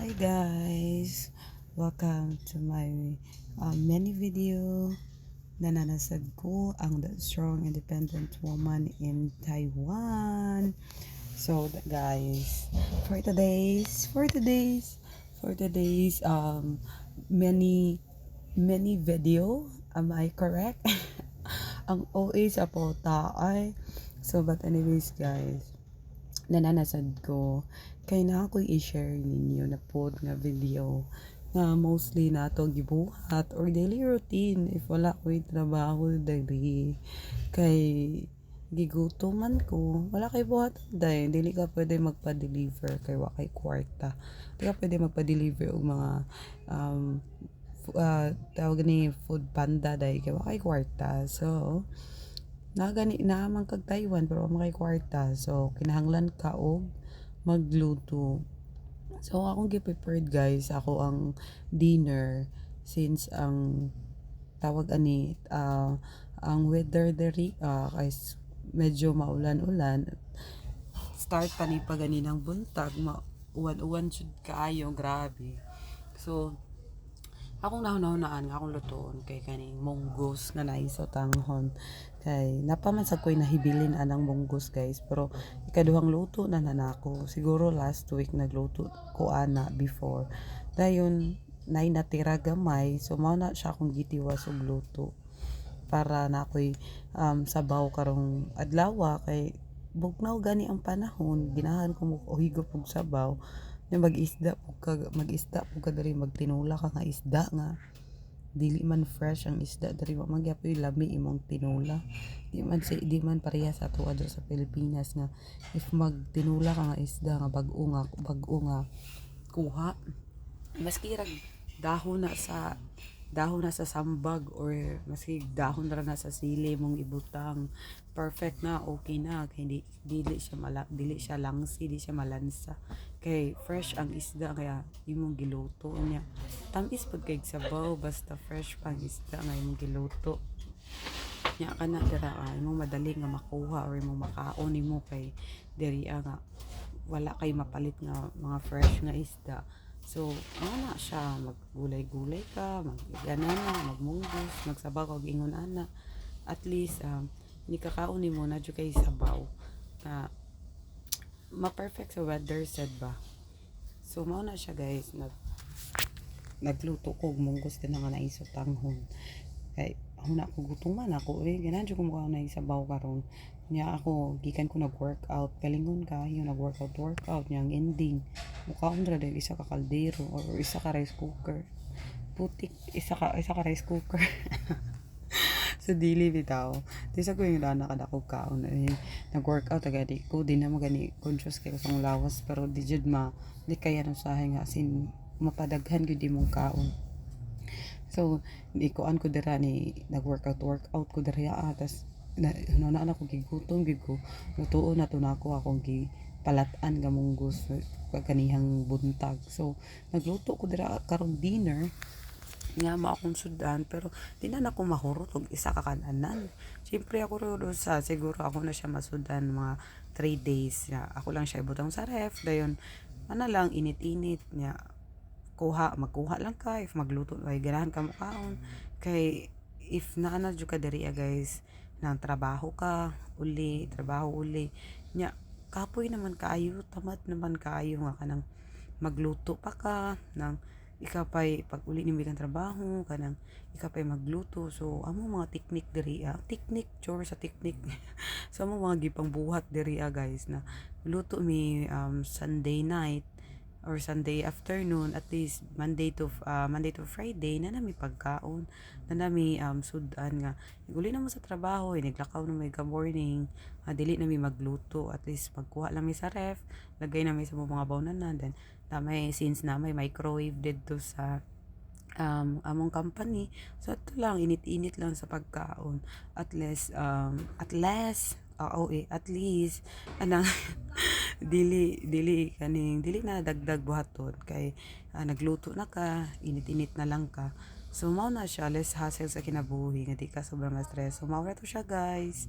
Hi guys, welcome to my mini video na nanasad ko ang The Strong Independent Woman in Taiwan. So guys, for today's many video, am I correct? Ang OA sa pota ay but anyways guys, nananasad ko kay na ako i-share ninyo na pod nga video nga mostly na to gibuhat or daily routine if wala ko'y trabaho dali kay gigutuman ko, wala kay buhat day, dili ka pwede magpa-deliver kay wa kay kwarta, di ka pwede magpa-deliver og mga tawag ni food panda day kay wa kay kwarta. So nagani na man kag Taiwan pero makay kwarta, so kinahanglan ka og magluto. So akong gi-prepared guys, ako ang dinner since ang tawag ani ang weather diri kay medyo maulan-ulan, start pa ni pa ganinang buntag, uwan-uwan jud kaayo, grabe. So akong nahunahunaan nga akong lutoon kay kaning munggos nga naiso tanghon, kay napaman sa ko'y nahibilin anang munggos guys, pero ikaduhang luto na nanako, siguro last week nagluto ko ana before dayon nay natira gamay, so mao na siya akong gitiwas og luto para na ako'y sabaw karong adlaw kay bugnaw gani ang panahon, ginahan ko mo higop og sabaw na mag-isda po ka diri, magtinula ka nga isda nga dili man fresh ang isda diri, wa man gyapon lami imong tinula, di man pareha sa ato adto sa Pilipinas nga if magtinula ka nga isda nga bag-o nga kuha, maski rag dahon na sa sambag or maski dahon ra na sa sili mong ibutang, perfect na, okay na, kay dili siya langsi, di siya malansa kay fresh ang isda, kaya imong giluto niya tamis pud kay sabaw basta fresh pang isda nga imong giluto nya kana dira imong madali nga makuha or imong makaon nimo kay diri nga wala kay mapalit nga mga fresh nga isda. So, ano na siya, maggulay-gulay ka, magmunggos, magsabaw kag ingon ana. At least, ni kakaon ni mo na dyan kay sabaw. Ma-perfect sa weather, said ba? So, mao na siya guys, nagluto ko, munggos ka na nga naisot tanghon. Kay, ako na ako gutuman ako, ganadyo ko mukha na isabaw karon. Niya ako, gikan ko nag-workout, kalingon ka, yung nag-workout, niyang ending. Mukha akong dala isa ka kaldero or isa ka rice cooker. Putik, isa ka rice cooker. So, dili bitaw. Tisa ko yung lana kada ko kaon. Nag-workout, agadi ko, di na magani conscious kayo sa lawas, pero di jud di kaya na sahay nga, sin mapadaghan yun di mong kaon. So, ikuan ko dira ni nag-workout ko dira tas na ko gigutom gid ko. Lutuon na to nako akong gipalatan nga munggos kanihang buntag. So, nagluto ko dira karong dinner nga akong sudan, pero di na ako mahurot og isa ka kananan. Siyempre ako ro sa siguro ako na siya masudan mga 3 days. Ako lang siya ibutang sa ref dayon ana lang init-init niya magkuha lang ka if magluto ay ganahan ka mukaon kay if naana jud ka diri guys nang trabaho uli nya kapoy naman kaayo, tamad naman kaayo nga kanang magluto pa ka nang ikapay pag uli ni kang trabaho kanang ikapay magluto. So amo mga technique diri sa technique so amo mga gipang buhat diri guys na luto mi Sunday night or Sunday afternoon, at least Monday to Friday na nami pagkaon, na nami sudan nga uli na mo sa trabaho, naglakaw na may ka morning, dili na mi magluto, at least magkuha lang mi sa ref, lagay na mi sa mga bawnanan, then since na may microwave dito sa among company, so ito lang init-init lang sa pagkaon, at least at least anang dili na dagdag buhaton kay nagluto na ka, init-init na lang ka. So mao na siya, less hassle sa kinabuhi nga di ka sobrang stress. So mao na to siya guys.